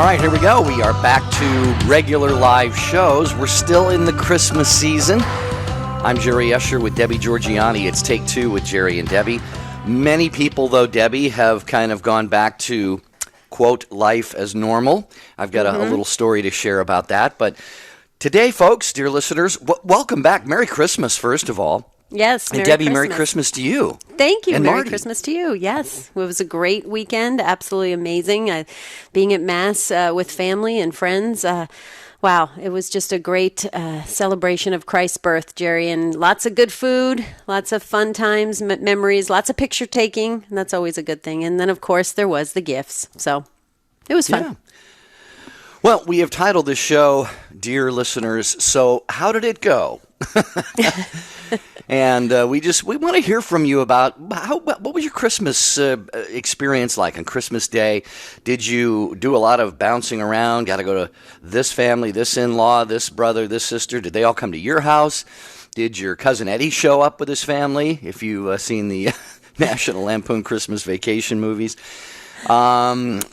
right, here we go. We are back to regular live shows. We're still in the Christmas season. I'm Jerry Escher with Debbie Georgianni. It's Take Two with Jerry and Debbie. Many people, though, Debbie, have kind of gone back to, quote, life as normal. I've got a little story to share about that. But today, folks, dear listeners, welcome back. Merry Christmas, first of all. Yes, and Debbie, Merry Christmas to you. Thank you. And Merry Marty. Christmas to you. Yes, it was a great weekend. Absolutely amazing. Being at Mass with family and friends. Wow, it was just a great celebration of Christ's birth, Jerry, and lots of good food, lots of fun times, memories, lots of picture taking, and that's always a good thing. And then, of course, there was the gifts. So it was fun. Yeah. Well, we have titled this show, Dear Listeners, So How Did It Go? And we want to hear from you about what was your Christmas experience like on Christmas Day? Did you do a lot of bouncing around? Got to go to this family, this in-law, this brother, this sister? Did they all come to your house? Did your cousin Eddie show up with his family? If you've seen the National Lampoon Christmas Vacation movies. Sometimes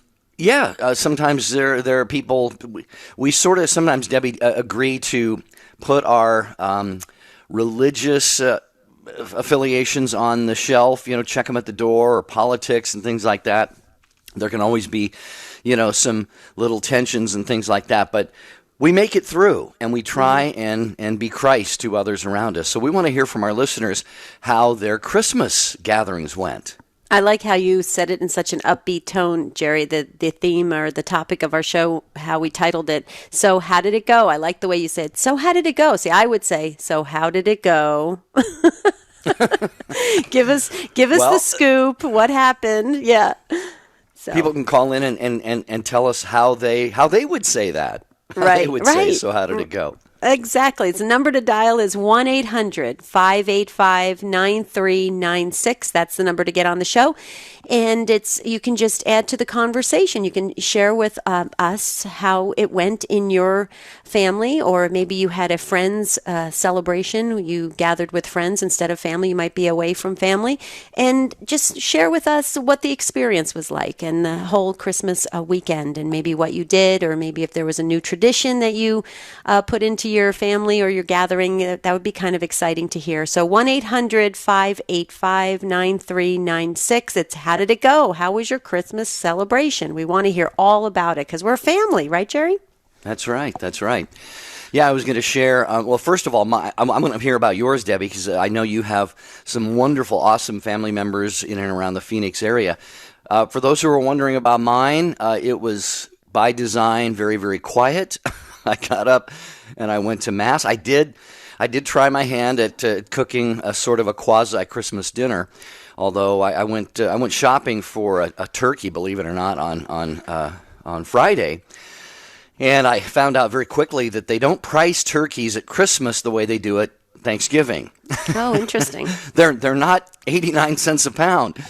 there are people, we sort of sometimes, Debbie, agree to put our religious affiliations on the shelf, check them at the door, or politics and things like that. There can always be, some little tensions and things like that, but we make it through, and we try and be Christ to others around us. So we want to hear from our listeners how their Christmas gatherings went. I like how you said it in such an upbeat tone, Jerry, the theme or the topic of our show, how we titled it. So how did it go? I like the way you said, so how did it go? See, I would say, so how did it go? Give us the scoop. What happened? Yeah. So. People can call in and tell us how they would say that. Right. They would say, so how did it go? Exactly. The number to dial is 1-800-585-9396. That's the number to get on the show. And you can just add to the conversation. You can share with us how it went in your family, or maybe you had a friend's celebration. You gathered with friends instead of family. You might be away from family. And just share with us what the experience was like and the whole Christmas weekend, and maybe what you did, or maybe if there was a new tradition that you put into your family or your gathering. That would be kind of exciting to hear. So 1-800-585-9396. It's how did it go? How was your Christmas celebration? We want to hear all about it because we're a family, right, Jerry? That's right. Yeah, I was going to share. Well, first of all, I'm going to hear about yours, Debbie, because I know you have some wonderful, awesome family members in and around the Phoenix area. For those who are wondering about mine, it was by design very, very quiet. I got up and I went to Mass. I did try my hand at cooking a sort of a quasi-Christmas dinner, although I went shopping for a turkey, believe it or not, on Friday. And I found out very quickly that they don't price turkeys at Christmas the way they do at Thanksgiving. Oh, interesting. They're not 89 cents a pound.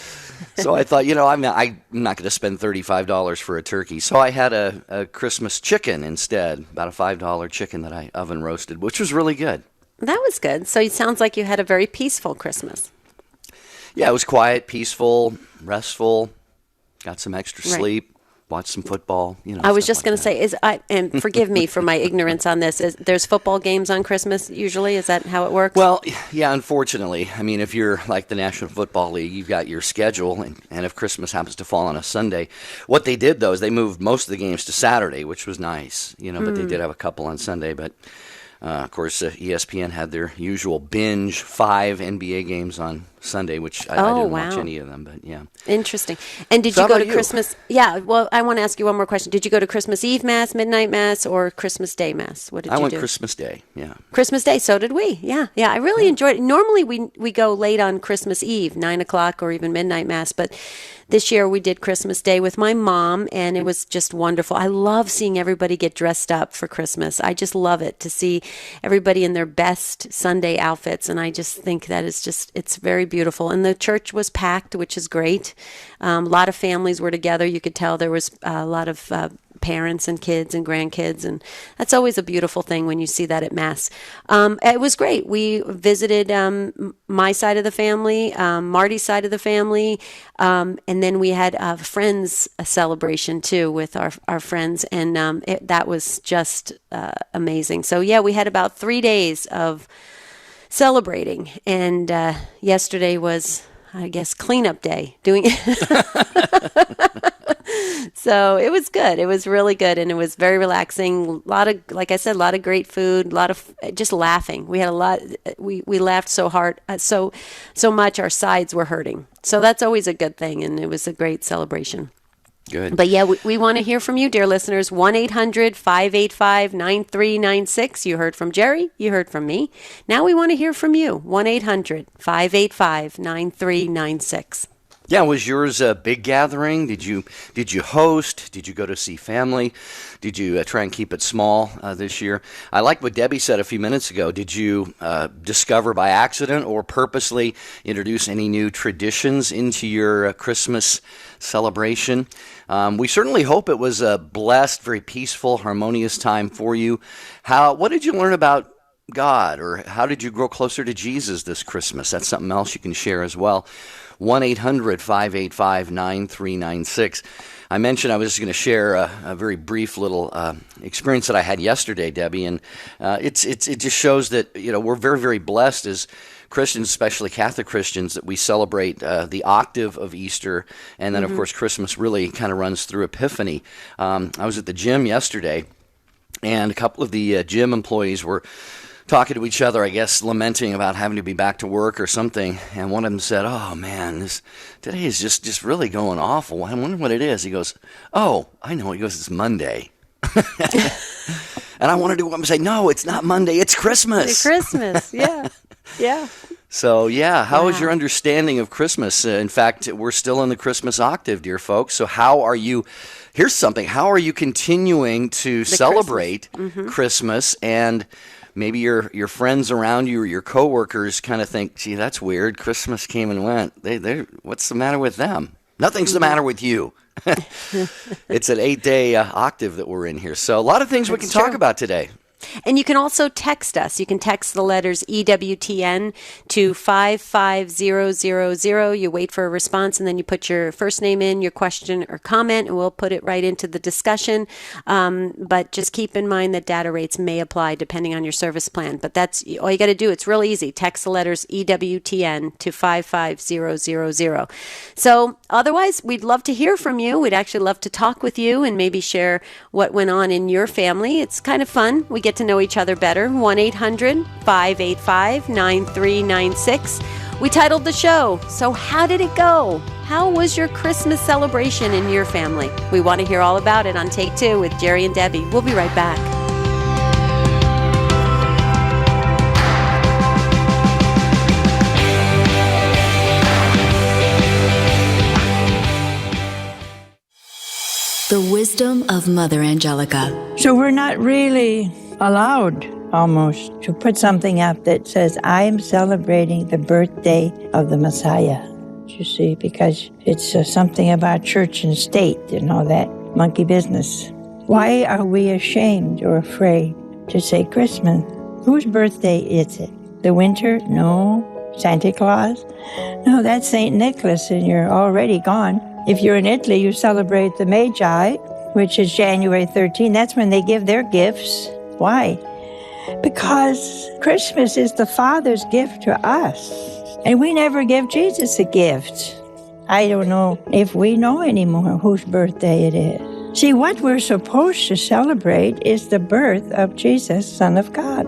So I thought, I'm not going to spend $35 for a turkey. So I had a Christmas chicken instead, about a $5 chicken that I oven roasted, which was really good. That was good. So it sounds like you had a very peaceful Christmas. Yeah, it was quiet, peaceful, restful, got some extra sleep. Watch some football, I was just going to say, and forgive me for my ignorance on this, there's football games on Christmas usually? Is that how it works? Well, yeah, unfortunately. I mean, if you're like the National Football League, you've got your schedule, and if Christmas happens to fall on a Sunday, what they did, though, is they moved most of the games to Saturday, which was nice, but they did have a couple on Sunday, but... of course, ESPN had their usual binge 5 NBA games on Sunday, which I didn't watch any of them, but yeah. Interesting. And did you go to Christmas? Yeah, well, I want to ask you one more question. Did you go to Christmas Eve Mass, Midnight Mass, or Christmas Day Mass? What did you do? I went Christmas Day, yeah. Christmas Day, so did we. Yeah. I really enjoyed it. Normally, we go late on Christmas Eve, 9 o'clock or even Midnight Mass, but this year we did Christmas Day with my mom, and it was just wonderful. I love seeing everybody get dressed up for Christmas. I just love it to see everybody in their best Sunday outfits, and I just think that it's very beautiful. And the church was packed, which is great. A lot of families were together. You could tell there was a lot of parents and kids and grandkids, and that's always a beautiful thing when you see that at Mass. It was great. We visited my side of the family, Marty's side of the family, and then we had a friends celebration too with our friends, and that was just amazing. So yeah, we had about 3 days of celebrating, and yesterday was, I guess, cleanup day. So it was good. It was really good, and it was very relaxing. A lot of, like I said, a lot of great food. A lot of just laughing. We had a lot. We laughed so hard, so much. Our sides were hurting. So that's always a good thing, and it was a great celebration. Good. But yeah, we want to hear from you, dear listeners. 1-800-585-9396. You heard from Jerry. You heard from me. Now we want to hear from you. 1-800-585-9396. Yeah, was yours a big gathering? Did you host? Did you go to see family? Did you try and keep it small this year? I like what Debbie said a few minutes ago. Did you discover by accident or purposely introduce any new traditions into your Christmas celebration? We certainly hope it was a blessed, very peaceful, harmonious time for you. What did you learn about God, or how did you grow closer to Jesus this Christmas? That's something else you can share as well. 1-800-585-9396. I mentioned I was just going to share a very brief little experience that I had yesterday, Debbie, and it just shows that we're very, very blessed as Christians, especially Catholic Christians, that we celebrate the octave of Easter, and then, of course, Christmas really kind of runs through Epiphany. I was at the gym yesterday, and a couple of the gym employees were talking to each other, I guess, lamenting about having to be back to work or something. And one of them said, "Oh man, today is just really going awful. I wonder what it is." He goes, "Oh, I know." He goes, "It's Monday." And I wanted to say, "No, it's not Monday. It's Christmas." It's Christmas, yeah, yeah. So yeah, how is your understanding of Christmas? In fact, we're still in the Christmas octave, dear folks. So how are you? Here's something. How are you continuing to celebrate Christmas? And maybe your friends around you or your coworkers kind of think, "Gee, that's weird. Christmas came and went. What's the matter with them?" Nothing's the matter with you. It's an 8-day octave that we're in here. So a lot of things we can talk about today. And you can also text us. You can text the letters EWTN to 55000. You wait for a response, and then you put your first name in, your question or comment, and we'll put it right into the discussion. But just keep in mind that data rates may apply depending on your service plan. But that's all you got to do. It's real easy. Text the letters EWTN to 55000. So otherwise, we'd love to hear from you. We'd actually love to talk with you and maybe share what went on in your family. It's kind of fun. We get to know each other better. 1-800-585-9396. We titled the show, "So How Did It Go? How was your Christmas celebration in your family?" We want to hear all about it on Take Two with Jerry and Debbie. We'll be right back. The wisdom of Mother Angelica. So we're not really allowed almost to put something up that says, "I am celebrating the birthday of the Messiah." You see, because it's something about church and state and all that monkey business. Why are we ashamed or afraid to say Christmas? Whose birthday is it? The winter? No. Santa Claus? No, that's St. Nicholas, and you're already gone. If you're in Italy, you celebrate the Magi, which is January 13th. That's when they give their gifts. Why? Because Christmas is the Father's gift to us. And we never give Jesus a gift. I don't know if we know anymore whose birthday it is. See, what we're supposed to celebrate is the birth of Jesus, Son of God.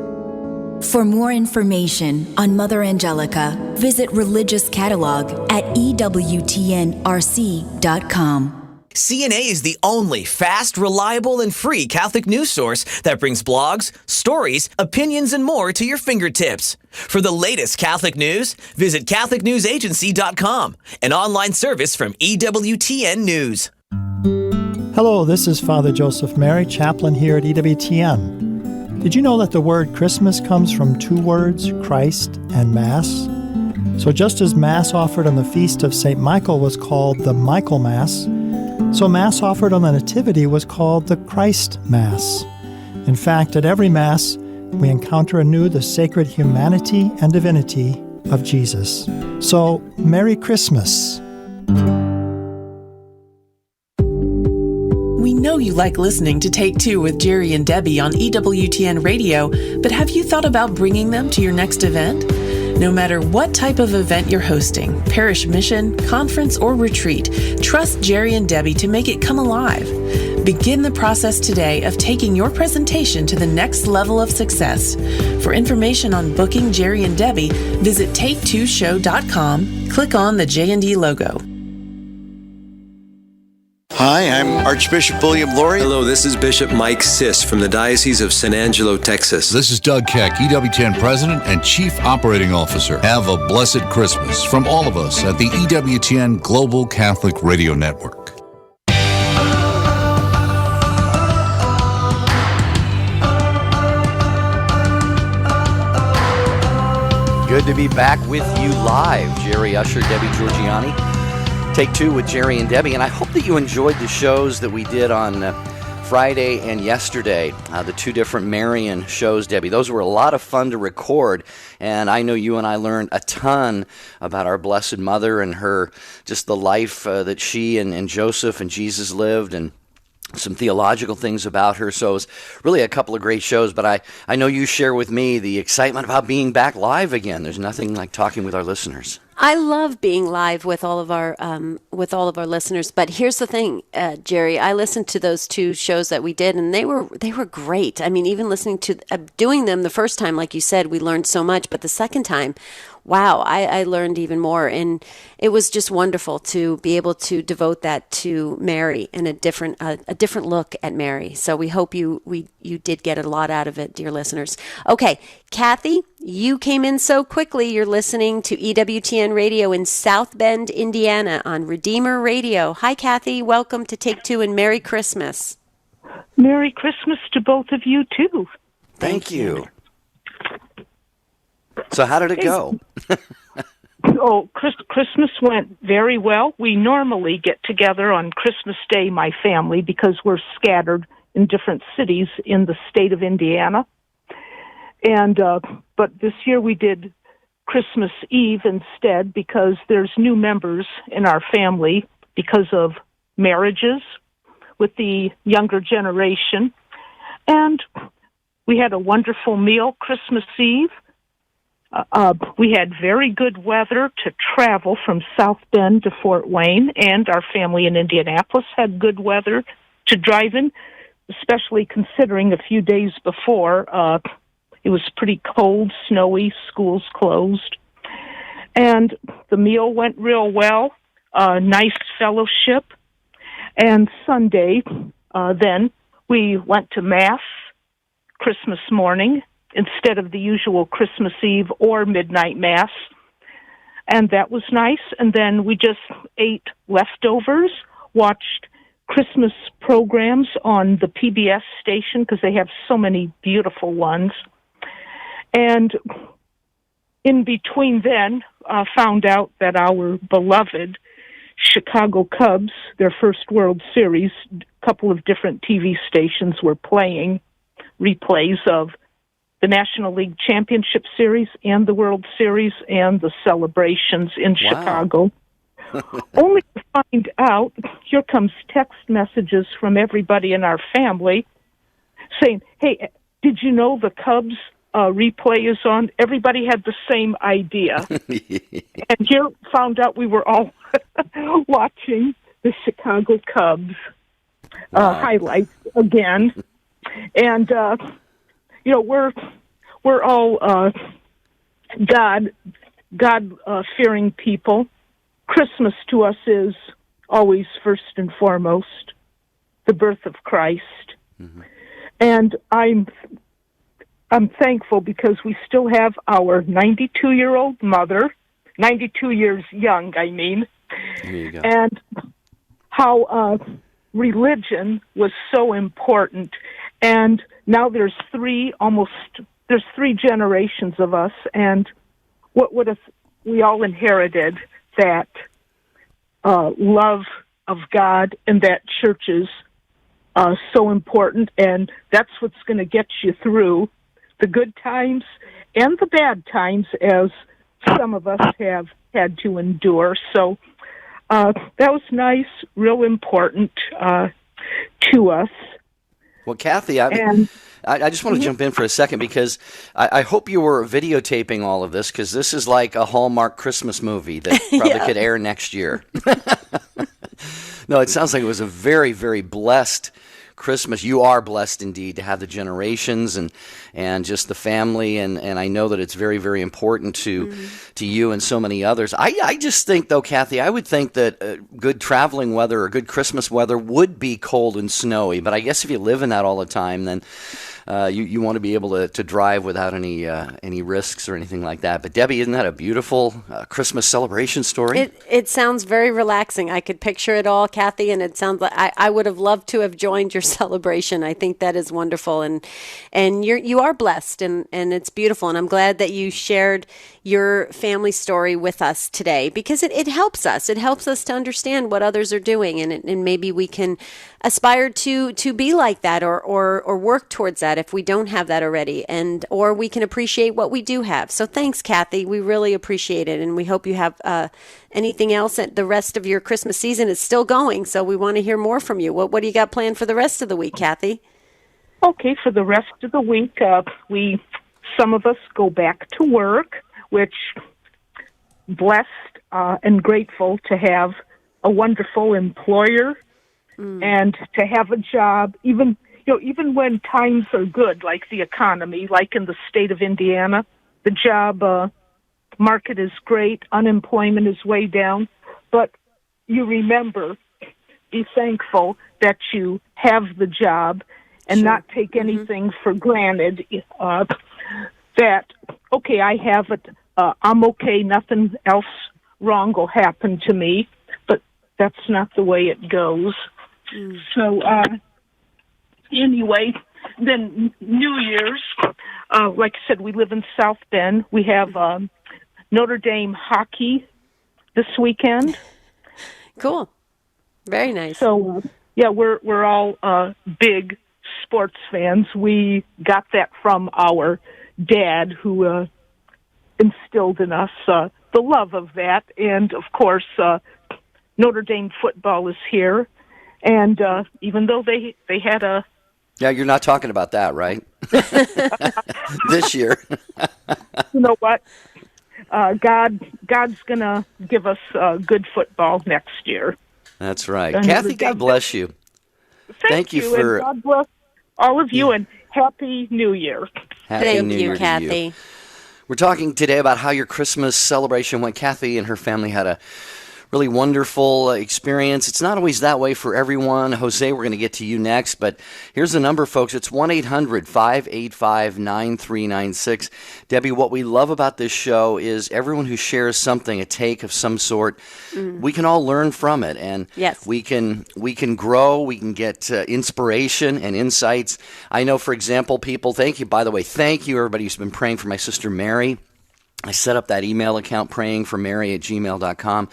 For more information on Mother Angelica, visit Religious Catalog at EWTNRC.com. CNA is the only fast, reliable, and free Catholic news source that brings blogs, stories, opinions, and more to your fingertips. For the latest Catholic news, visit CatholicNewsAgency.com, an online service from EWTN News. Hello, this is Father Joseph Mary, chaplain here at EWTN. Did you know that the word Christmas comes from two words, Christ and Mass? So just as Mass offered on the feast of St. Michael was called the Michaelmas, So Mass offered on the Nativity was called the Christ Mass. In fact, at every Mass, we encounter anew the sacred humanity and divinity of Jesus. So, Merry Christmas. We know you like listening to Take Two with Jerry and Debbie on EWTN Radio, but have you thought about bringing them to your next event? No matter what type of event you're hosting, parish mission, conference, or retreat, trust Jerry and Debbie to make it come alive. Begin the process today of taking your presentation to the next level of success. For information on booking Jerry and Debbie, visit take2show.com, click on the J&D logo. Hi, I'm Archbishop William Laurie. Hello, this is Bishop Mike Siss from the Diocese of San Angelo, Texas. This is Doug Keck, EWTN President and Chief Operating Officer. Have a blessed Christmas from all of us at the EWTN Global Catholic Radio Network. Good to be back with you live. Jerry Usher, Debbie Georgiani. Take Two with Jerry and Debbie. And I hope that you enjoyed the shows that we did on Friday and yesterday, the two different Marian shows, Debbie. Those were a lot of fun to record. And I know you and I learned a ton about our Blessed Mother and her, just the life that she and Joseph and Jesus lived, and some theological things about her. So it was really a couple of great shows, but I know you share with me the excitement about being back live again. There's nothing like talking with our listeners. I love being live with all of our listeners. But here's the thing, Jerry. I listened to those two shows that we did, and they were great. I mean, even listening to doing them the first time, like you said, we learned so much. But the second time, wow, I learned even more, and it was just wonderful to be able to devote that to Mary and a different look at Mary. So we hope you did get a lot out of it, dear listeners. Okay, Kathy, you came in so quickly. You're listening to EWTN Radio in South Bend, Indiana on Redeemer Radio. Hi, Kathy. Welcome to Take Two and Merry Christmas. Merry Christmas to both of you, too. Thank you. So how did it go? Christmas went very well. We normally get together on Christmas Day, my family, because we're scattered in different cities in the state of Indiana. And but this year we did Christmas Eve instead because there's new members in our family because of marriages with the younger generation. And we had a wonderful meal Christmas Eve. We had very good weather to travel from South Bend to Fort Wayne, and our family in Indianapolis had good weather to drive in, especially considering a few days before it was pretty cold, snowy, schools closed. And the meal went real well, nice fellowship. And Sunday, then, we went to Mass Christmas morning instead of the usual Christmas Eve or midnight Mass. And that was nice. And then we just ate leftovers, watched Christmas programs on the PBS station because they have so many beautiful ones. And in between then, found out that our beloved Chicago Cubs, their first World Series, a couple of different TV stations were playing replays of the National League Championship Series and the World Series and the celebrations in Chicago. Only to find out, here comes text messages from everybody in our family saying, hey, did you know the Cubs replay is on? Everybody had the same idea. And here found out we were all watching the Chicago Cubs highlights again. And you know, we're all God fearing people. Christmas to us is always first and foremost the birth of Christ. Mm-hmm. And I'm thankful because we still have our 92-year-old mother, 92 years young, I mean. There you go. And how religion was so important. And now there's three generations of us, and what if we all inherited that love of God and that church is so important, and that's what's going to get you through the good times and the bad times, as some of us have had to endure. So that was nice, real important to us. Well, Kathy, I just want to jump in for a second because I hope you were videotaping all of this, because this is like a Hallmark Christmas movie that probably could air next year. No, it sounds like it was a very, very blessed Christmas. You are blessed indeed to have the generations and just the family, and I know that it's very, very important to you and so many others. I just think, though, Kathy, I would think that good traveling weather or good Christmas weather would be cold and snowy, but I guess if you live in that all the time, then you want to be able to drive without any risks or anything like that. But Debbie, isn't that a beautiful Christmas celebration story? It sounds very relaxing. I could picture it all, Kathy, and it sounds like I would have loved to have joined your celebration. I think that is wonderful, and you are blessed, and it's beautiful. And I'm glad that you shared your family story with us today, because it helps us. It helps us to understand what others are doing, and maybe we can aspire to be like that or work towards that if we don't have that already, or we can appreciate what we do have. So thanks, Kathy. We really appreciate it, and we hope you have anything else. The rest of your Christmas season is still going, so we want to hear more from you. What do you got planned for the rest of the week, Kathy? Okay, for the rest of the week, some of us go back to work, which blessed and grateful to have a wonderful employer and to have a job, even when times are good, like the economy, like in the state of Indiana, the job market is great, unemployment is way down, but you remember, be thankful that you have the job and not take anything for granted, that, okay, I have it, I'm okay, nothing else wrong will happen to me, but that's not the way it goes. So, anyway, then New Year's, like I said, we live in South Bend. We have Notre Dame hockey this weekend. Cool. Very nice. So, yeah, we're all big sports fans. We got that from our dad, who instilled in us the love of that. And, of course, Notre Dame football is here. And even though they had a... Yeah, you're not talking about that, right? This year. You know what? God's going to give us good football next year. That's right. Kathy, God bless you. Thank you for... And God bless all of you, and Happy New Year. Happy New Year, Year, Kathy. We're talking today about how your Christmas celebration went. Kathy and her family had a really wonderful experience. It's not always that way for everyone. Jose, we're going to get to you next, but here's the number, folks. It's 1-800-585-9396. Debbie, what we love about this show is everyone who shares something, a take of some sort, we can all learn from it, and we can grow, we can get inspiration and insights. I know, for example, people, thank you, by the way, thank you, everybody who's been praying for my sister Mary. I set up that email account, prayingformary@gmail.com.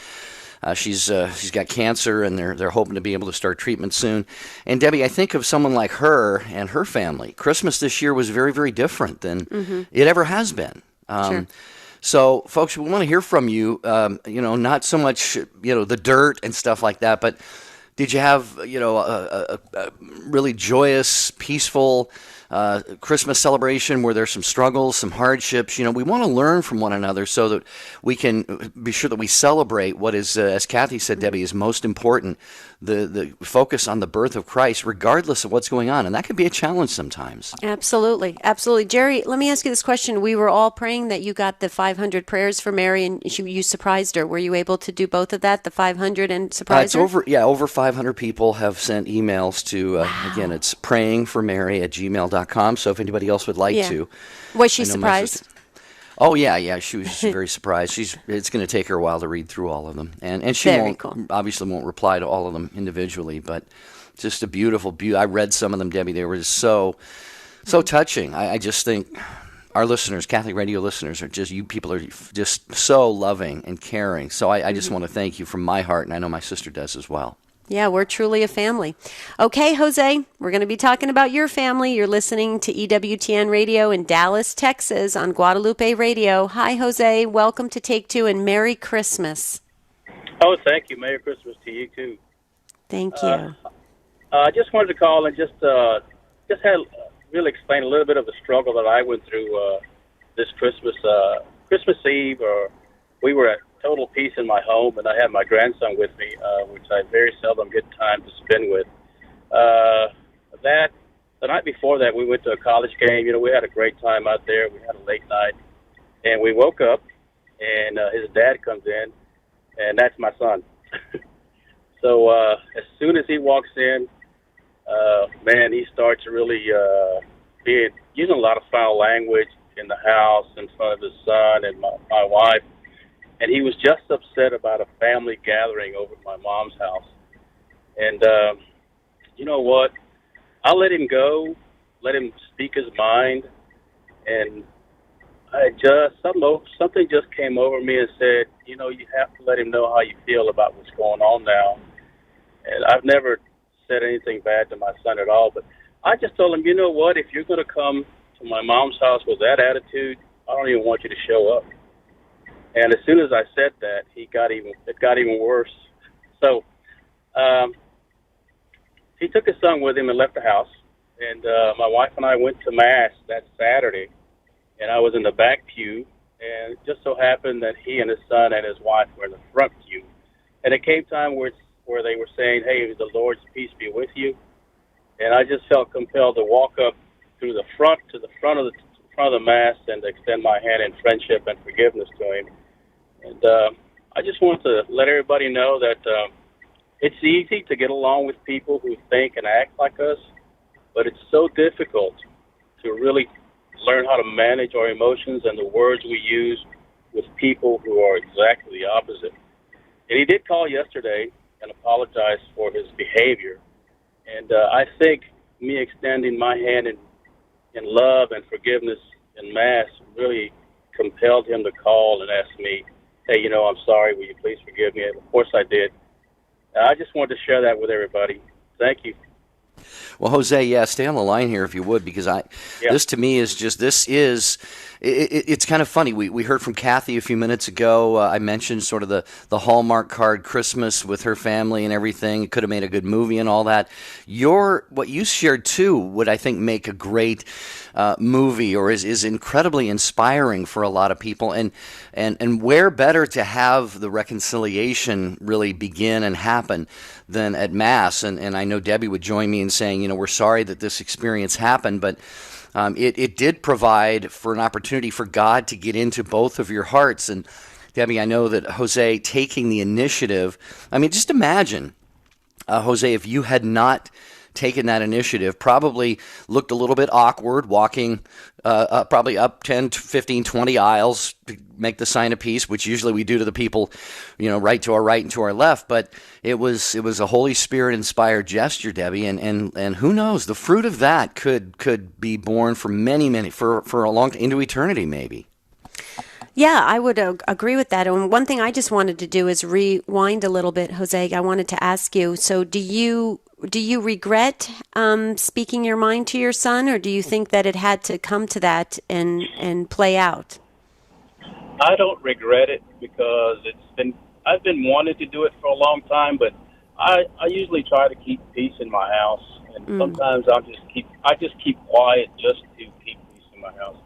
She's got cancer, and they're hoping to be able to start treatment soon. And Debbie, I think of someone like her and her family. Christmas this year was very, very different than it ever has been. Sure. So, folks, we want to hear from you. Not so much the dirt and stuff like that, but did you have a really joyous, peaceful Christmas celebration where there's some struggles, some hardships? We want to learn from one another so that we can be sure that we celebrate what is, as Kathy said, Debbie, is most important, the focus on the birth of Christ, regardless of what's going on. And that can be a challenge sometimes. Absolutely. Absolutely. Jerry, let me ask you this question. We were all praying that you got the 500 prayers for Mary, and you surprised her. Were you able to do both of that, the 500 and surprise her? Over 500 people have sent emails to, again, it's prayingformary@gmail.com. So if anybody else would like to. Was she surprised? Oh, yeah, she was very surprised. It's going to take her a while to read through all of them. And she obviously won't reply to all of them individually, but just a beautiful. I read some of them, Debbie. They were just so touching. I just think our listeners, Catholic radio listeners, you people are just so loving and caring. So I just want to thank you from my heart, and I know my sister does as well. Yeah, we're truly a family. Okay, Jose, we're going to be talking about your family. You're listening to EWTN Radio in Dallas, Texas on Guadalupe Radio. Hi, Jose. Welcome to Take Two and Merry Christmas. Oh, thank you. Merry Christmas to you, too. Thank you. I just wanted to call and just really explain a little bit of the struggle that I went through this Christmas. Christmas Eve, we were at total peace in my home, and I had my grandson with me, which I very seldom get time to spend with. The night before that, we went to a college game. We had a great time out there. We had a late night, and we woke up, and his dad comes in, and that's my son. So as soon as he walks in, he starts really using a lot of foul language in the house in front of his son and my wife. And he was just upset about a family gathering over at my mom's house. And you know what? I let him go, let him speak his mind, and something just came over me and said, you have to let him know how you feel about what's going on now. And I've never said anything bad to my son at all, but I just told him, you know what? If you're going to come to my mom's house with that attitude, I don't even want you to show up. And as soon as I said that, it got even worse. So he took his son with him and left the house. And my wife and I went to Mass that Saturday, and I was in the back pew. And it just so happened that he and his son and his wife were in the front pew. And it came time where they were saying, hey, the Lord's peace be with you. And I just felt compelled to walk up through the front of the Mass and to extend my hand in friendship and forgiveness to him. And I just want to let everybody know that it's easy to get along with people who think and act like us, but it's so difficult to really learn how to manage our emotions and the words we use with people who are exactly the opposite. And he did call yesterday and apologize for his behavior. And I think me extending my hand in love and forgiveness in Mass really compelled him to call and ask me, hey, I'm sorry, will you please forgive me? And of course I did. I just wanted to share that with everybody. Thank you. Well, Jose, stay on the line here if you would, because this to me is just, it's kind of funny. We heard from Kathy a few minutes ago. I mentioned sort of the Hallmark card Christmas with her family and everything. It could have made a good movie and all that. What you shared too would, I think, make a great movie, or is incredibly inspiring for a lot of people. And where better to have the reconciliation really begin and happen than at Mass. And I know Debbie would join me in saying, we're sorry that this experience happened, but it did provide for an opportunity for God to get into both of your hearts. And Debbie, I know that Jose taking the initiative, just imagine, Jose, if you had not taken that initiative, probably looked a little bit awkward, walking probably up 10, 15, 20 aisles to make the sign of peace, which usually we do to the people, right to our right and to our left. But it was a Holy Spirit inspired gesture, Debbie, and who knows, the fruit of that could be born for many for a long into eternity, maybe. Yeah, I would agree with that. And one thing I just wanted to do is rewind a little bit, Jose. I wanted to ask you, so do you regret speaking your mind to your son, or do you think that it had to come to that and play out? I don't regret it, because I've been wanting to do it for a long time, but I usually try to keep peace in my house, and sometimes I just keep quiet just to keep peace in my house.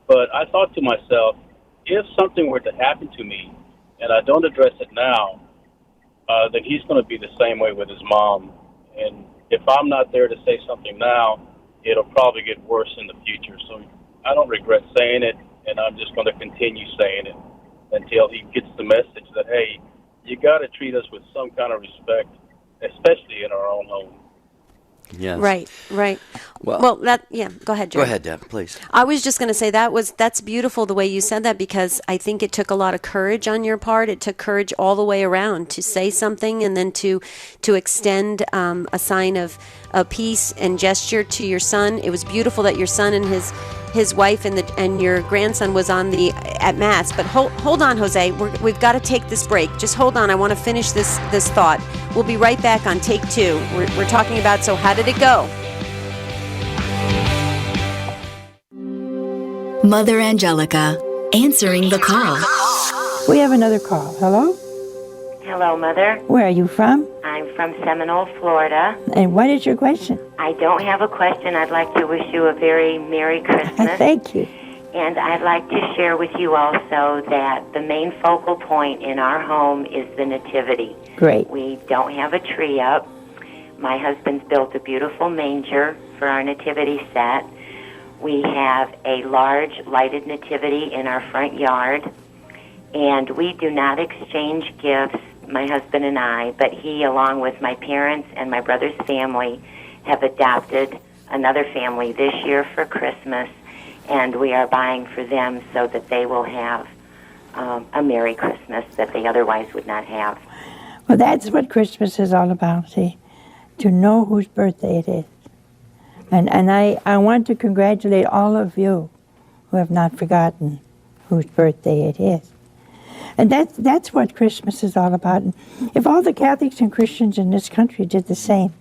But I thought to myself, if something were to happen to me and I don't address it now, then he's going to be the same way with his mom. And if I'm not there to say something now, it'll probably get worse in the future. So I don't regret saying it, and I'm just going to continue saying it until he gets the message that, hey, you got to treat us with some kind of respect, especially in our own home. Yes. Right. Well, go ahead, Jerry. Go ahead, Deb, please. I was just going to say that's beautiful the way you said that, because I think it took a lot of courage on your part. It took courage all the way around to say something, and then to extend a sign of peace and gesture to your son. It was beautiful that your son and his wife and your grandson was at Mass. But hold on, Jose. We've got to take this break. Just hold on. I want to finish this thought. We'll be right back on Take Two. We're talking about, so how did it go? Mother Angelica, answering the call. We have another call. Hello? Hello, Mother. Where are you from? I'm from Seminole, Florida. And what is your question? I don't have a question. I'd like to wish you a very Merry Christmas. Thank you. And I'd like to share with you also that the main focal point in our home is the Nativity. Great. We don't have a tree up. My husband's built a beautiful manger for our Nativity set. We have a large lighted Nativity in our front yard. And we do not exchange gifts, my husband and I, but he, along with my parents and my brother's family, have adopted another family this year for Christmas, and we are buying for them so that they will have a Merry Christmas that they otherwise would not have. Well, that's what Christmas is all about, see, to know whose birthday it is. And I want to congratulate all of you who have not forgotten whose birthday it is. And that's what Christmas is all about. And if all the Catholics and Christians in this country did the same,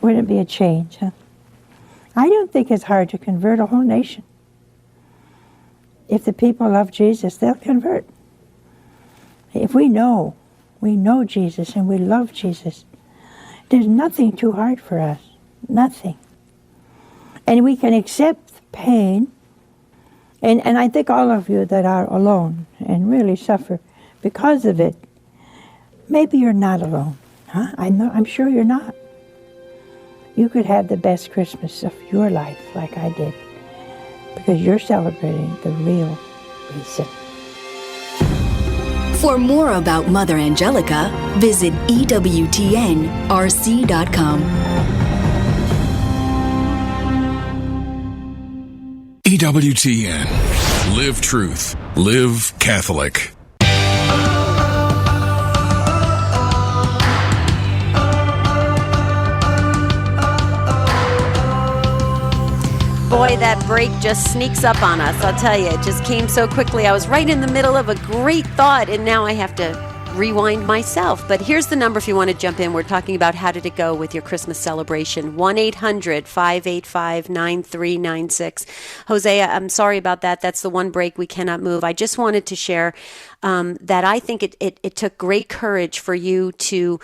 wouldn't it be a change, huh? I don't think it's hard to convert a whole nation. If the people love Jesus, they'll convert. If we know Jesus and we love Jesus, there's nothing too hard for us. Nothing. And we can accept pain. And I think all of you that are alone and really suffer because of it, maybe you're not alone. Huh? I'm sure you're not. You could have the best Christmas of your life like I did, because you're celebrating the real reason. For more about Mother Angelica, visit EWTNRC.com. EWTN. Live truth. Live Catholic. Boy, that break just sneaks up on us. I'll tell you, it just came so quickly. I was right in the middle of a great thought, and now I have to rewind myself. But here's the number if you want to jump in. We're talking about how did it go with your Christmas celebration. 1-800-585-9396. Jose, I'm sorry about that. That's the one break we cannot move. I just wanted to share that I think it took great courage for you to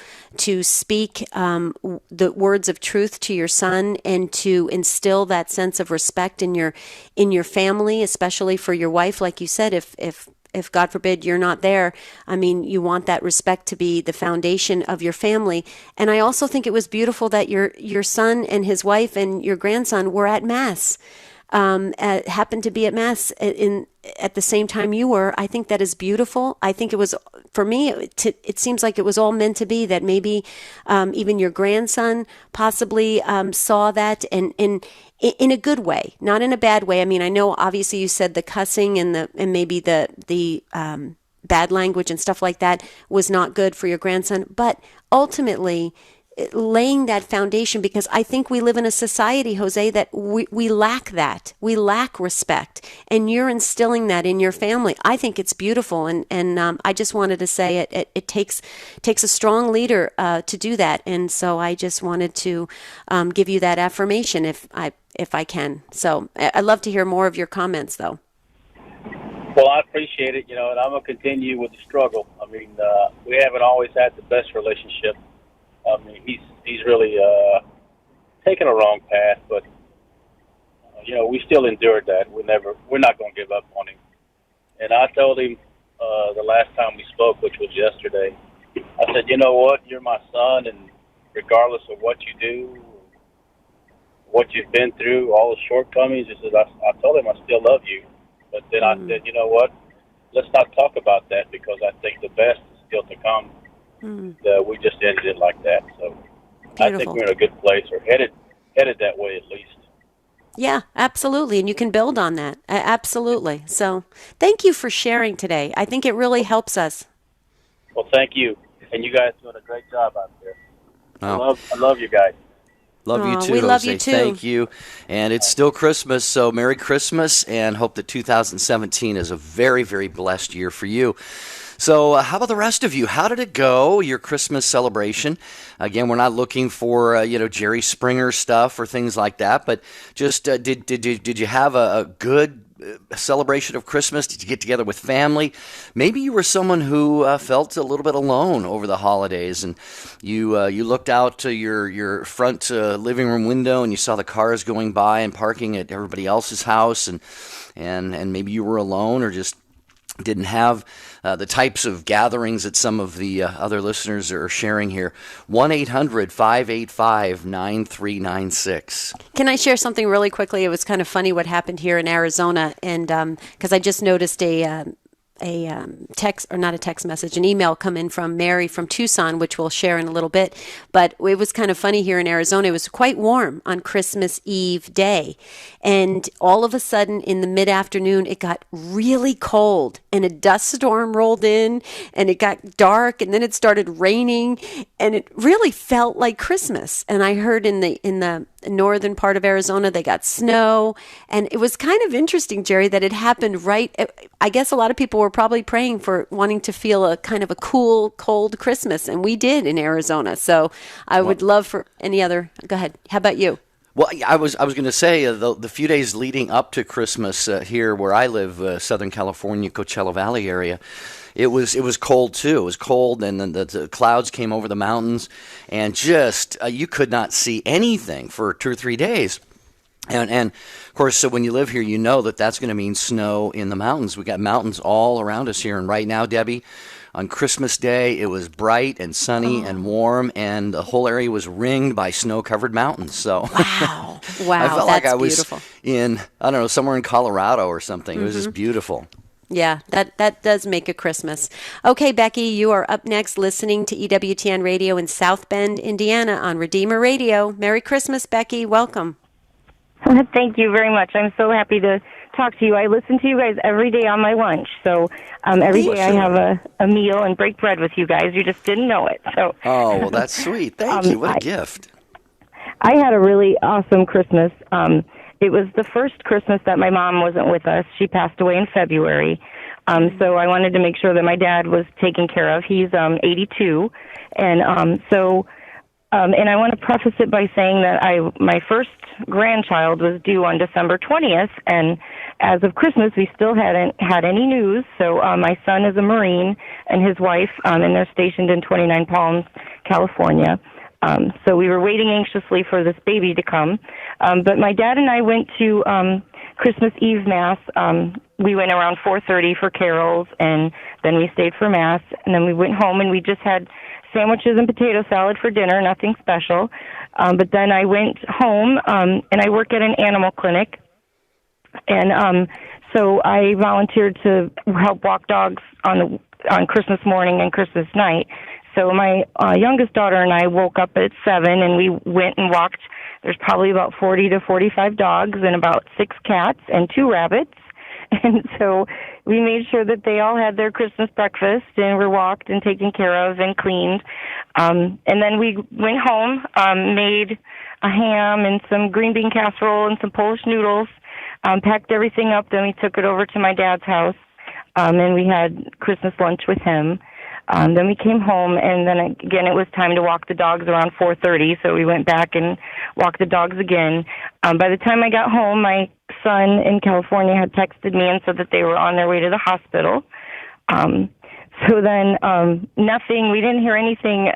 speak the words of truth to your son and to instill that sense of respect in your family, especially for your wife. Like you said, if God forbid you're not there, I mean, you want that respect to be the foundation of your family. And I also think it was beautiful that your son and his wife and your grandson were at Mass, happened to be at Mass at the same time you were. I think that is beautiful. I think it was, for me, it seems like it was all meant to be, that maybe even your grandson possibly saw that and in a good way, not in a bad way. I mean, I know obviously you said the cussing and maybe the bad language and stuff like that was not good for your grandson, but ultimately laying that foundation, because I think we live in a society, Jose, that we lack that. We lack respect, and you're instilling that in your family. I think it's beautiful, and I just wanted to say it takes a strong leader to do that, and so I just wanted to give you that affirmation if I can. So I'd love to hear more of your comments, though. Well, I appreciate it, and I'm going to continue with the struggle. I mean, we haven't always had the best relationship. I mean, he's really taken a wrong path, but we still endured that. We're not going to give up on him. And I told him the last time we spoke, which was yesterday, I said, you know what, you're my son, and regardless of what you do, what you've been through, all the shortcomings, I told him I still love you. But then I said, you know what, let's not talk about that, because I think the best is still to come. We just ended it like that. So beautiful. I think we're in a good place, or headed that way at least. Yeah, absolutely. And you can build on that. Absolutely. So thank you for sharing today. I think it really helps us. Well, thank you. And you guys doing a great job out there. Oh. I love you guys. Love you Aw, too, we Jose. love you too. Thank you. And it's still Christmas, so Merry Christmas, and hope that 2017 is a very, very blessed year for you. So how about the rest of you? How did it go, your Christmas celebration? Again, we're not looking for, Jerry Springer stuff or things like that, but just did you have a good celebration of Christmas? Did you get together with family? Maybe you were someone who felt a little bit alone over the holidays, and you looked out to your front living room window and you saw the cars going by and parking at everybody else's house, and maybe you were alone or just didn't have the types of gatherings that some of the other listeners are sharing here. 1-800-585-9396. Can I share something really quickly? It was kind of funny what happened here in Arizona, and because I just noticed a text, or not a text message, an email come in from Mary from Tucson, which we'll share in a little bit. But it was kind of funny here in Arizona. It was quite warm on Christmas Eve day. And all of a sudden in the mid-afternoon, it got really cold and a dust storm rolled in and it got dark and then it started raining and it really felt like Christmas. And I heard in the northern part of Arizona, they got snow. And it was kind of interesting, Jerry, that it happened right. I guess a lot of people were probably praying for wanting to feel a kind of a cool, cold Christmas. And we did in Arizona. So I would love for any other. Go ahead. How about you? Well, I was going to say the few days leading up to Christmas here where I live, Southern California, Coachella Valley area, it was cold too. It was cold, and then the clouds came over the mountains, and just you could not see anything for 2 or 3 days. And of course, so when you live here, you know that that's going to mean snow in the mountains. We got mountains all around us here, and right now, Debbie, on Christmas Day, it was bright and sunny and warm, and the whole area was ringed by snow-covered mountains. So Wow, I felt like I was beautiful. in, I don't know, somewhere in Colorado or something. It was just beautiful. Yeah, that does make a Christmas. Okay, Becky, you are up next listening to EWTN Radio in South Bend, Indiana on Redeemer Radio. Merry Christmas, Becky. Welcome. Thank you very much. I'm so happy to talk to you. I listen to you guys every day on my lunch. So every day I have a meal and break bread with you guys. You just didn't know it. So Oh, well, that's sweet. Thank you. What a gift. I had a really awesome Christmas. It was the first Christmas that my mom wasn't with us. She passed away in February. So I wanted to make sure that my dad was taken care of. He's 82. And and I want to preface it by saying that my first grandchild was due on December 20th, and as of Christmas, we still hadn't had any news. So my son is a Marine, and his wife, and they're stationed in 29 Palms, California. So we were waiting anxiously for this baby to come. But my dad and I went to Christmas Eve Mass. We went around 4:30 for carols, and then we stayed for Mass, and then we went home, and we just had sandwiches and potato salad for dinner, nothing special. But then I went home, and I work at an animal clinic. And so I volunteered to help walk dogs on Christmas morning and Christmas night. So my youngest daughter and I woke up at 7, and we went and walked. There's probably about 40 to 45 dogs and about 6 cats and 2 rabbits. And so we made sure that they all had their Christmas breakfast and were walked and taken care of and cleaned. And then we went home, made a ham and some green bean casserole and some Polish noodles, packed everything up. Then we took it over to my dad's house, and we had Christmas lunch with him. Then we came home, and then again it was time to walk the dogs around 4:30, so we went back and walked the dogs again. By the time I got home, my son in California had texted me and said that they were on their way to the hospital. So then nothing, we didn't hear anything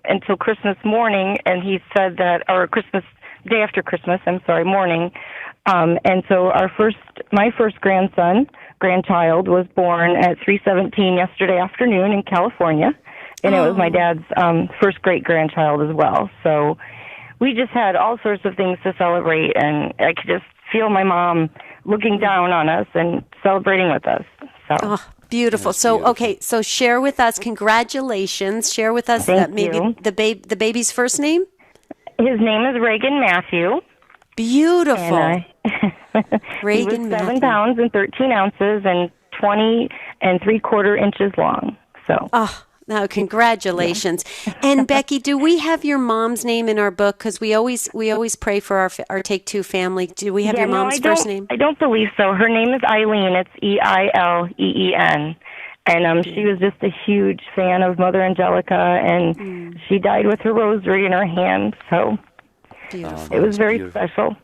until Christmas morning, and he said that, or day after Christmas, morning. And so my first grandchild was born at 3:17 yesterday afternoon in California, and it was my dad's first great-grandchild as well. So we just had all sorts of things to celebrate, and I could just feel my mom looking down on us and celebrating with us. So. Beautiful. So, okay, so share with us, congratulations. Share with us maybe the baby's first name? His name is Reagan Matthew. Beautiful. And, Reagan he was 7 pounds and 13 ounces and 20 3/4 inches long. So. Oh, Oh, congratulations. And Becky, do we have your mom's name in our book? Because we always pray for our Take Two family. Do we have your mom's first name? I don't believe so. Her name is Eileen. It's Eileen. And she was just a huge fan of Mother Angelica, and she died with her rosary in her hand. So it was very special.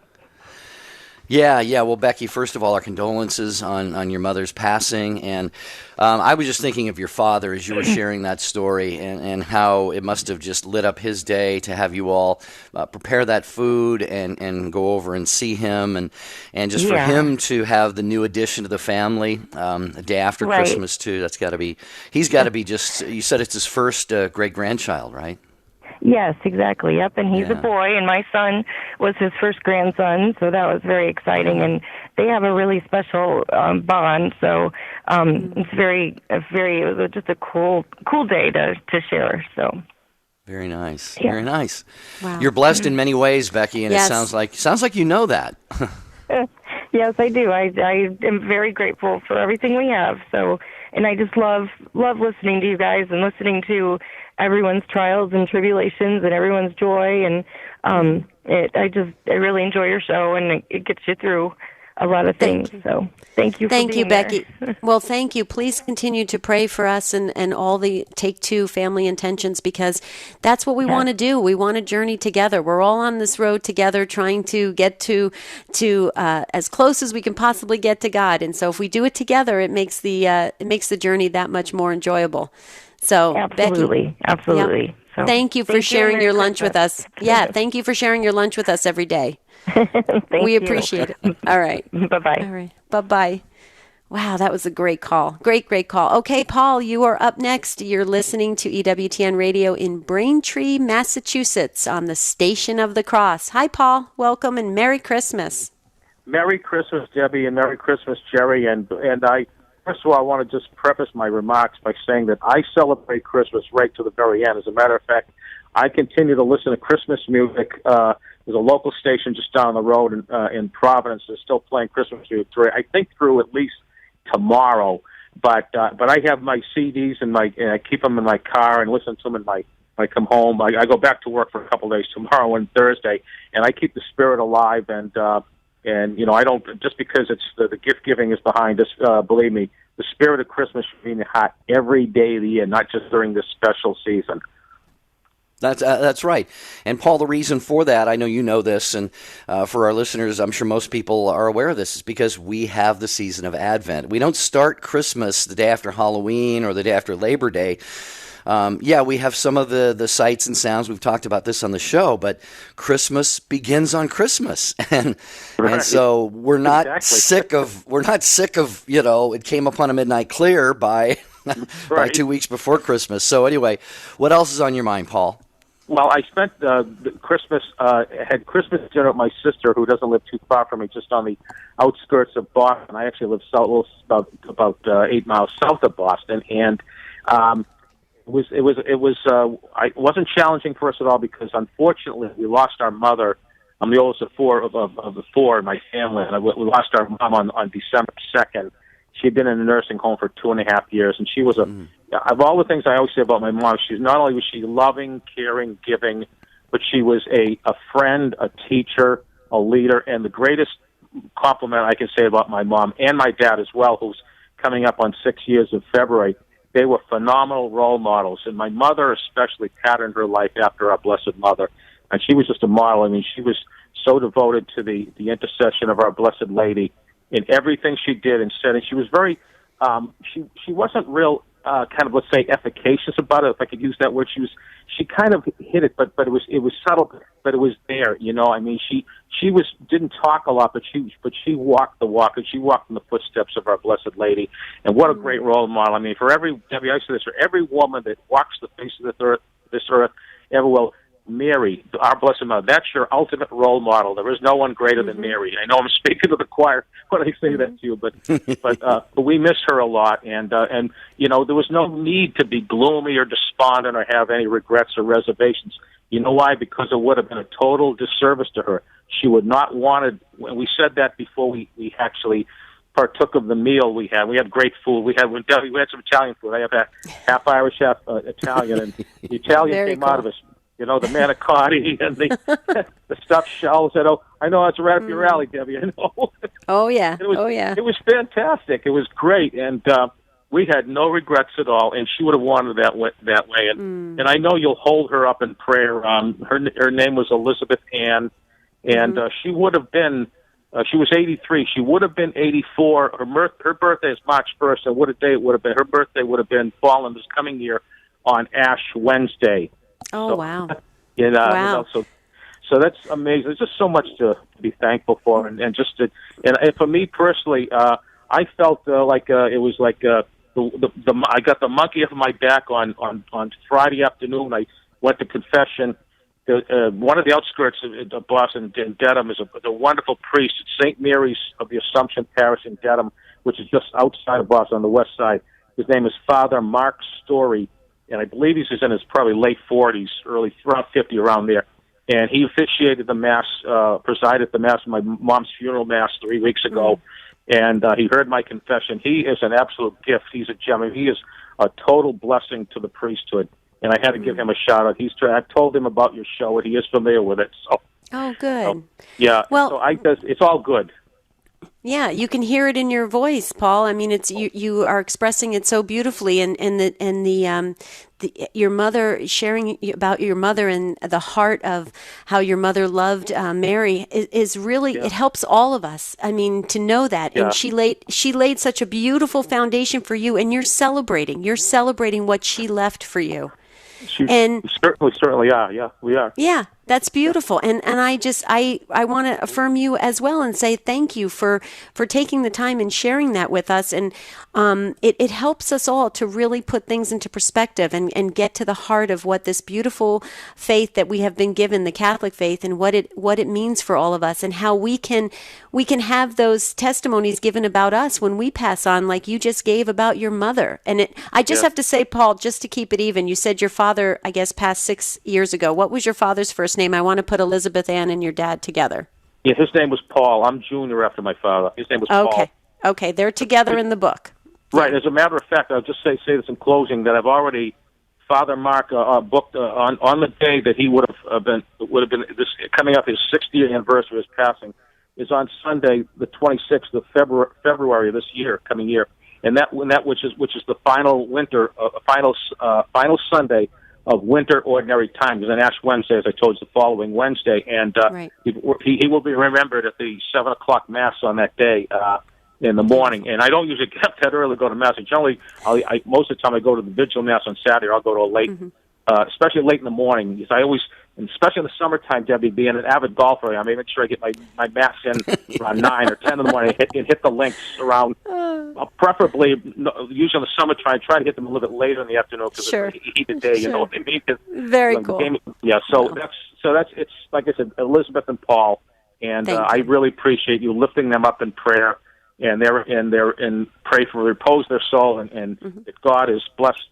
Yeah. Well, Becky, first of all, our condolences on your mother's passing. And I was just thinking of your father as you were sharing that story and how it must have just lit up his day to have you all prepare that food and go over and see him. And just for him to have the new addition to the family the day after Christmas, too, he's got to be just, you said it's his first great-grandchild, right? Yes, exactly. Yep, and he's a boy, and my son was his first grandson, so that was very exciting. And they have a really special bond. So it was just a cool day to share. So very nice, very nice. Wow. You're blessed in many ways, Becky, and it sounds like you know that. Yes, I do. I am very grateful for everything we have. So, and I just love listening to you guys and listening to everyone's trials and tribulations and everyone's joy. And I really enjoy your show, and it gets you through a lot of things. So thank you for being Becky. there. Well, thank you. Please continue to pray for us and all the Take Two family intentions, because that's what we want to do. We want to journey together. We're all on this road together, trying to get to as close as we can possibly get to God. And so if we do it together, it makes the journey that much more enjoyable. So absolutely. Yep. So, thank you for sharing your lunch with us. Yeah, thank you for sharing your lunch with us every day. We appreciate it. All right. Bye-bye. All right. Bye-bye. Wow, that was a great call. Great call. Okay, Paul, you are up next. You're listening to EWTN Radio in Braintree, Massachusetts on the Station of the Cross. Hi, Paul. Welcome and Merry Christmas. Merry Christmas, Debbie, and Merry Christmas, Jerry. And I, first of all, I want to just preface my remarks by saying that I celebrate Christmas right to the very end. As a matter of fact, I continue to listen to Christmas music. There's a local station just down the road in Providence that's still playing Christmas music I think through at least tomorrow. But I have my CDs and I keep them in my car and listen to them when I come home. I go back to work for a couple of days tomorrow and Thursday, and I keep the spirit alive. And I don't, just because it's the gift giving is behind us. Believe me, the spirit of Christmas should be in your heart every day of the year, not just during this special season. That's right. And Paul, the reason for that, I know you know this, and for our listeners, I'm sure most people are aware of this, is because we have the season of Advent. We don't start Christmas the day after Halloween or the day after Labor Day. We have some of the sights and sounds. We've talked about this on the show, but Christmas begins on Christmas. And so we're not sick of, it came upon a midnight clear by 2 weeks before Christmas. So anyway, what else is on your mind, Paul? Well, I spent had Christmas dinner with my sister, who doesn't live too far from me, just on the outskirts of Boston. I actually live about 8 miles south of Boston, and it wasn't challenging for us at all because unfortunately we lost our mother. I'm the oldest of the four in my family, and we lost our mom on December 2nd. She had been in a nursing home for 2.5 years, and she was of all the things I always say about my mom, she's not only was she loving, caring, giving, but she was a friend, a teacher, a leader, and the greatest compliment I can say about my mom and my dad as well, who's coming up on 6 years in February. They were phenomenal role models, and my mother especially patterned her life after our Blessed Mother, and she was just a model. I mean, she was so devoted to the intercession of our Blessed Lady in everything she did and said, and she was very, she wasn't real, kind of, let's say, efficacious about it, if I could use that word. She kind of hit it, but it was subtle, but it was there, I mean, she didn't talk a lot, but she walked the walk, and she walked in the footsteps of our Blessed Lady, and what a great role model. I mean, Debbie, I say this, for every woman that walks the face of this earth ever will, Mary, our Blessed Mother, that's your ultimate role model. There is no one greater than Mary. I know I'm speaking to the choir when I say that to you, but we miss her a lot, and there was no need to be gloomy or despondent or have any regrets or reservations. You know why? Because it would have been a total disservice to her. She would not wanted. We said that before we actually partook of the meal we had. We had great food. We had some Italian food. I have half Irish, half Italian, and the Italian Very came out of us. You know, the manicotti and the stuffed shells. I know it's right up your alley, Debbie. I know. Oh yeah. It was fantastic. It was great, and we had no regrets at all. And she would have wanted that way. And I know you'll hold her up in prayer. Her name was Elizabeth Ann, and she would have been. She was 83. She would have been 84. Her birthday is March 1st, and what a day it would have been. Her birthday would have been fallen this coming year on Ash Wednesday. Oh, wow. Wow. Wow. You know, so that's amazing. There's just so much to be thankful for, and for me personally, I felt it was like I got the monkey off my back on Friday afternoon. I went to confession. One of the outskirts of Boston, in Dedham, is a wonderful priest at St. Mary's of the Assumption Parish in Dedham, which is just outside of Boston on the west side. His name is Father Mark Story, and I believe he's in his probably late 40s, around 50, around there. And he officiated the Mass, presided the Mass, my mom's funeral Mass 3 weeks ago, and he heard my confession. He is an absolute gift. He's a gem. I mean, he is a total blessing to the priesthood. And I had to give him a shout out. I told him about your show, and he is familiar with it. So, oh, good. Yeah. Well, so it's all good. Yeah, you can hear it in your voice, Paul. I mean, it's you are expressing it so beautifully, and your mother, sharing about your mother and the heart of how your mother loved Mary is really, it helps all of us. I mean, to know that, and she laid such a beautiful foundation for you, and you're celebrating what she left for you. And certainly are. Yeah, we are. Yeah, that's beautiful. And I want to affirm you as well and say thank you for taking the time and sharing that with us. And it helps us all to really put things into perspective and get to the heart of what this beautiful faith that we have been given, the Catholic faith, and what it means for all of us, and how we can have those testimonies given about us when we pass on, like you just gave about your mother. And I just have to say, Paul, just to keep it even, you said your father, I guess, passed 6 years ago. What was your father's first name? I want to put Elizabeth Ann and your dad together. Yeah, his name was Paul. I'm Junior after my father. His name was Paul. Okay, they're together in the book. Right. As a matter of fact, I'll just say this in closing, that I've already, Father Mark booked on the day that he would have been this coming up his 60th anniversary of his passing, is on Sunday, the 26th of February of this year, coming year, and that which is the final final Sunday of winter ordinary time. Because on Ash Wednesday, as I told you, the following Wednesday, and he will be remembered at the 7:00 Mass on that day in the morning. And I don't usually get that early to go to Mass. Generally, most of the time I go to the Vigil Mass on Saturday, or I'll go to a late, especially late in the morning. Because I always, and especially in the summertime, Debbie, being an avid golfer, I make sure I get my Mass in around 9 or 10 in the morning, and hit the links around, preferably, usually in the summer, try to hit them a little bit later in the afternoon because of the heat of the day, you know what I mean? Very cool. That's it's like I said, Elizabeth and Paul, and I really appreciate you lifting them up in prayer, and pray for repose their soul, and that God is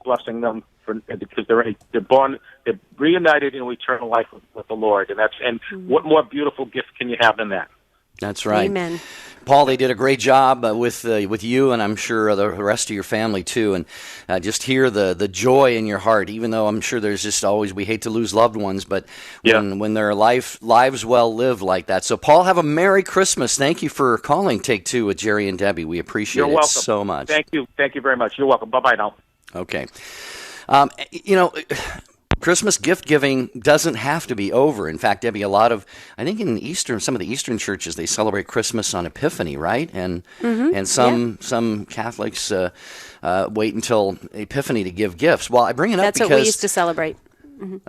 blessing them because they're reunited in eternal life with the Lord, and what more beautiful gift can you have than that? That's right. Amen. Paul, they did a great job with you, and I'm sure the rest of your family too. And just hear the joy in your heart, even though I'm sure there's just always, we hate to lose loved ones, but when their lives well lived like that. So, Paul, have a Merry Christmas. Thank you for calling Take Two with Jerry and Debbie. We appreciate You're welcome. So much. Thank you very much. You're welcome. Bye now. Okay. Christmas gift giving doesn't have to be over. In fact, Debbie, I think in some of the Eastern churches, they celebrate Christmas on Epiphany, right? And some Catholics wait until Epiphany to give gifts. Well, I bring it up because that's what we used to celebrate.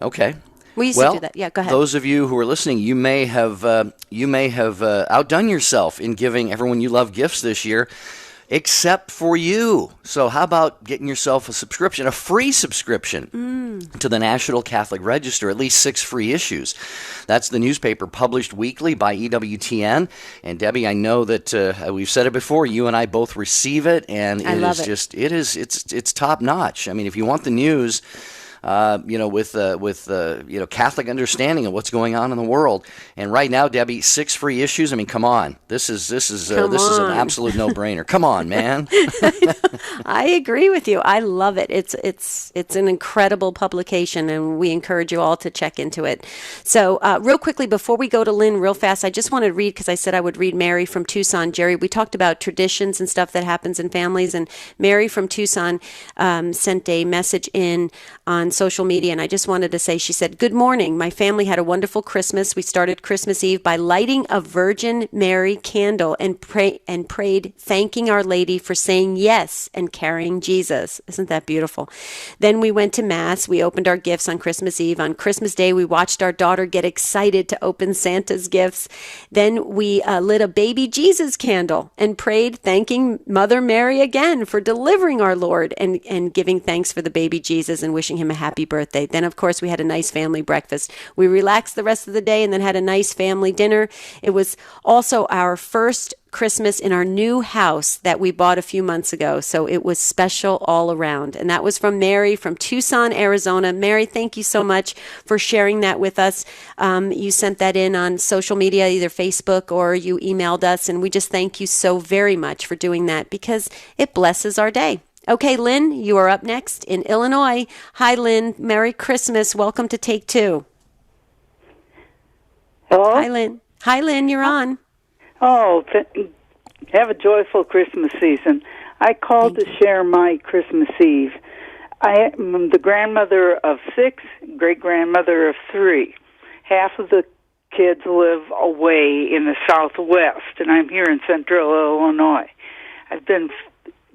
Okay. We used to do that. Yeah, go ahead. Those of you who are listening, you may have outdone yourself in giving everyone you love gifts this year, except for you. So how about getting yourself a free subscription to the National Catholic Register, at least 6 free issues. That's the newspaper published weekly by EWTN. And Debbie, I know that we've said it before, you and I both receive it, and it's top notch. I mean, if you want the news with Catholic understanding of what's going on in the world. And right now, Debbie, 6 free issues. I mean, come on, this is an absolute no-brainer. Come on, man. I agree with you. I love it. It's an incredible publication, and we encourage you all to check into it. So real quickly, before we go to Lynn, real fast, I just want to read, because I said I would read Mary from Tucson. Jerry, we talked about traditions and stuff that happens in families, and Mary from Tucson sent a message in on social media, and I just wanted to say, she said, "Good morning. My family had a wonderful Christmas. We started Christmas Eve by lighting a Virgin Mary candle and prayed, thanking Our Lady for saying yes and carrying Jesus." Isn't that beautiful? Then we went to Mass. We opened our gifts on Christmas Eve. On Christmas Day, we watched our daughter get excited to open Santa's gifts. Then we lit a baby Jesus candle and prayed, thanking Mother Mary again for delivering our Lord, and giving thanks for the baby Jesus and wishing him a happy birthday. Then, of course, we had a nice family breakfast. We relaxed the rest of the day and then had a nice family dinner. It was also our first Christmas in our new house that we bought a few months ago. So it was special all around. And that was from Mary from Tucson, Arizona. Mary, thank you so much for sharing that with us. You sent that in on social media, either Facebook or you emailed us. And we just thank you so very much for doing that, because it blesses our day. Okay, Lynn, you are up next in Illinois. Hi, Lynn. Merry Christmas. Welcome to Take Two. Hello? Hi, Lynn. Hi, Lynn. You're on. Oh, have a joyful Christmas season. I called to share my Christmas Eve. I am the grandmother of 6, great-grandmother of 3. Half of the kids live away in the Southwest, and I'm here in Central Illinois.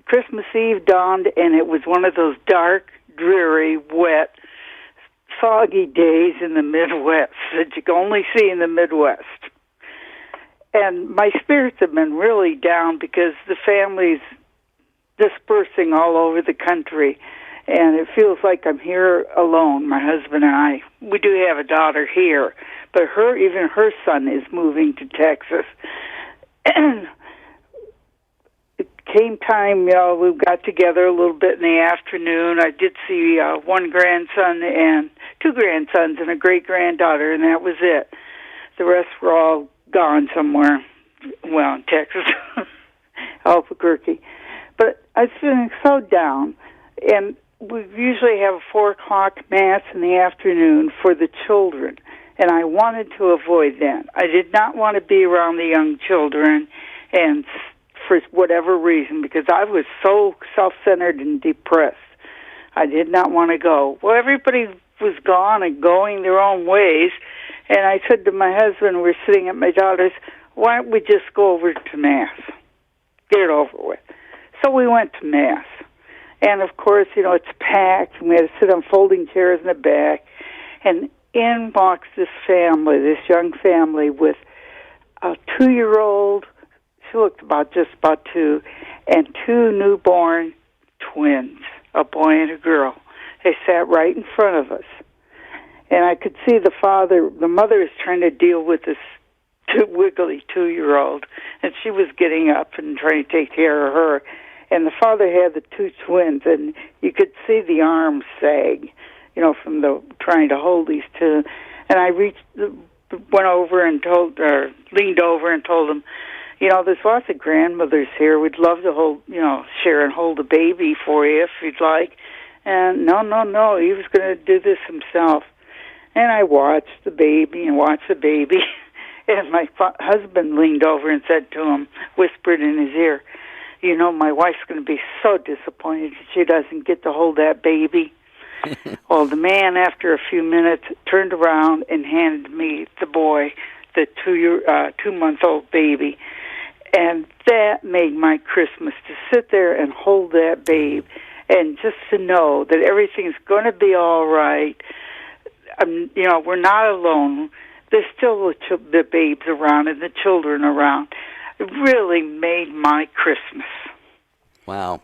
Christmas Eve dawned, and it was one of those dark, dreary, wet, foggy days in the Midwest that you can only see in the Midwest. And my spirits have been really down because the family's dispersing all over the country, and it feels like I'm here alone, my husband and I. We do have a daughter here, but even her son is moving to Texas. And it came time, we got together a little bit in the afternoon. I did see one grandson and 2 grandsons and a great-granddaughter, and that was it. The rest were all gone somewhere, well, in Texas, Albuquerque. But I was feeling so down, and we usually have a 4 o'clock Mass in the afternoon for the children, and I wanted to avoid that. I did not want to be around the young children, and for whatever reason, because I was so self-centered and depressed. I did not want to go. Well, everybody was gone and going their own ways, and I said to my husband, we're sitting at my daughter's, why don't we just go over to Mass? Get it over with. So we went to Mass. And, of course, it's packed, and we had to sit on folding chairs in the back. And in walks this family, this young family with a 2-year-old, she looked just about 2, and 2 newborn twins, a boy and a girl. They sat right in front of us. And I could see the mother is trying to deal with this wiggly 2-year-old, and she was getting up and trying to take care of her. And the father had the 2 twins, and you could see the arms sag, from trying to hold these 2. And I went over and leaned over and told them, there's lots of grandmothers here. We'd love to share and hold a baby for you if you'd like. And no, he was going to do this himself. And I watched the baby. And my husband leaned over and said to him, whispered in his ear, my wife's going to be so disappointed that she doesn't get to hold that baby. Well, the man, after a few minutes, turned around and handed me the boy, the 2-month-old baby. And that made my Christmas, to sit there and hold that babe and just to know that everything's going to be all right. We're not alone. There's still the babes around and the children around. It really made my Christmas. Wow.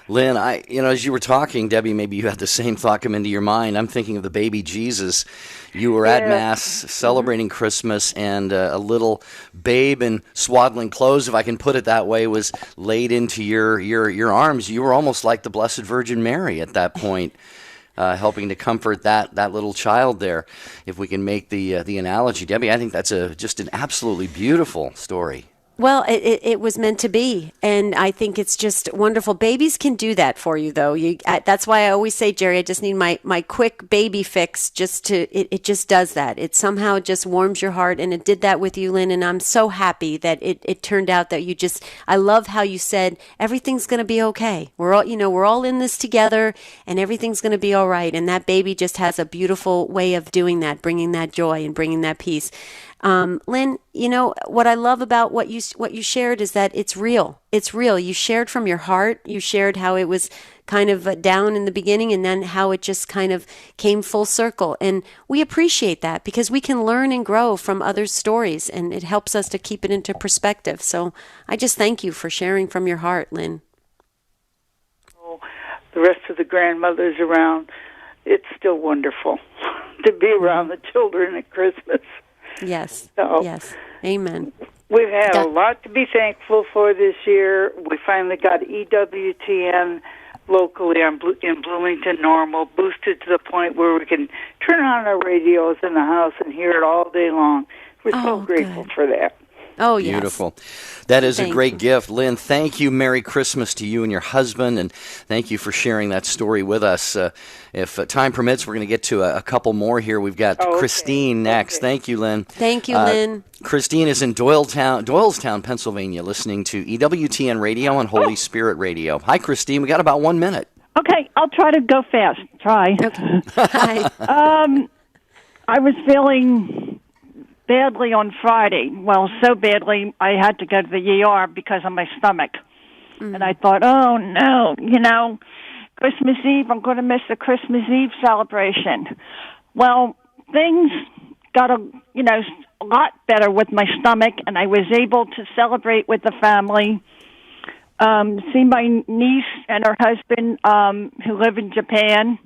Lynn, as you were talking, Debbie, maybe you had the same thought come into your mind. I'm thinking of the baby Jesus. You were at Mass celebrating Christmas, and a little babe in swaddling clothes, if I can put it that way, was laid into your arms. You were almost like the Blessed Virgin Mary at that point. helping to comfort that little child there. If we can make the analogy, Debbie, I think that's just an absolutely beautiful story. Well, it was meant to be, and I think it's just wonderful. Babies can do that for you, though. That's why I always say, Jerry, I just need my quick baby fix. It just does that. It somehow just warms your heart, and it did that with you, Lynn. And I'm so happy that it turned out that I love how you said everything's going to be okay. We're all in this together, and everything's going to be all right. And that baby just has a beautiful way of doing that, bringing that joy and bringing that peace. Lynn, what I love about what you shared is that it's real. It's real. You shared from your heart. You shared how it was kind of down in the beginning and then how it just kind of came full circle. And we appreciate that because we can learn and grow from others' stories, and it helps us to keep it into perspective. So I just thank you for sharing from your heart, Lynn. The rest of the grandmothers around, it's still wonderful to be around the children at Christmas. Yes. So, yes. Amen. We've had a lot to be thankful for this year. We finally got EWTN locally in Bloomington Normal, boosted to the point where we can turn on our radios in the house and hear it all day long. We're so grateful for that. Oh, yes. Beautiful. That is a great gift. Lynn, thank you. Merry Christmas to you and your husband, and thank you for sharing that story with us. If time permits, we're going to get to a couple more here. We've got Christine next. Okay. Thank you, Lynn. Thank you, Lynn. Christine is in Doylestown, Pennsylvania, listening to EWTN Radio and Holy Spirit Radio. Hi, Christine. We got about 1 minute. Okay, I'll try to go fast. Try. Okay. Hi. I was feeling badly on Friday. Well, so badly I had to go to the ER because of my stomach. Mm-hmm. And I thought, oh, no, Christmas Eve, I'm going to miss the Christmas Eve celebration. Well, things got a lot better with my stomach, and I was able to celebrate with the family, see my niece and her husband who live in Japan,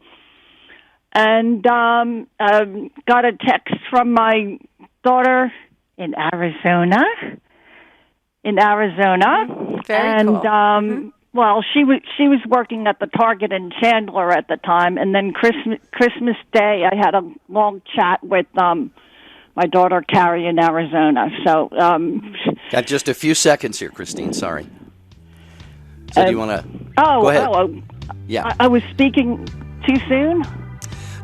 and got a text from my daughter in Arizona. Very cool. Well, she was working at the Target in Chandler at the time, and then Christmas Day I had a long chat with my daughter Carrie in Arizona. So got just a few seconds here, Christine. Sorry. So do you want to? Go ahead. Yeah. I was speaking too soon.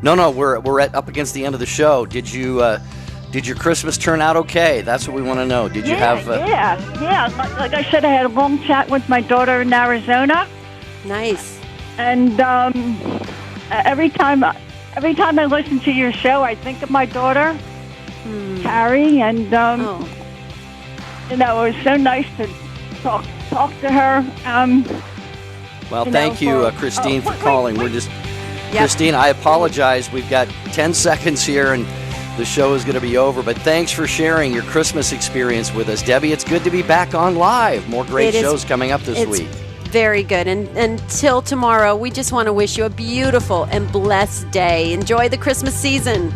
No, we're up against the end of the show. Did your Christmas turn out okay? That's what we want to know. Did you have? Yeah. Like I said, I had a long chat with my daughter in Arizona. Nice. And every time I listen to your show, I think of my daughter, Carrie, and it was so nice to talk to her. Well, thank you, Christine, for calling. We're just. Christine, I apologize. We've got 10 seconds here, and the show is going to be over. But thanks for sharing your Christmas experience with us. Debbie, it's good to be back on live. More great shows coming up this week. Very good. And until tomorrow, we just want to wish you a beautiful and blessed day. Enjoy the Christmas season.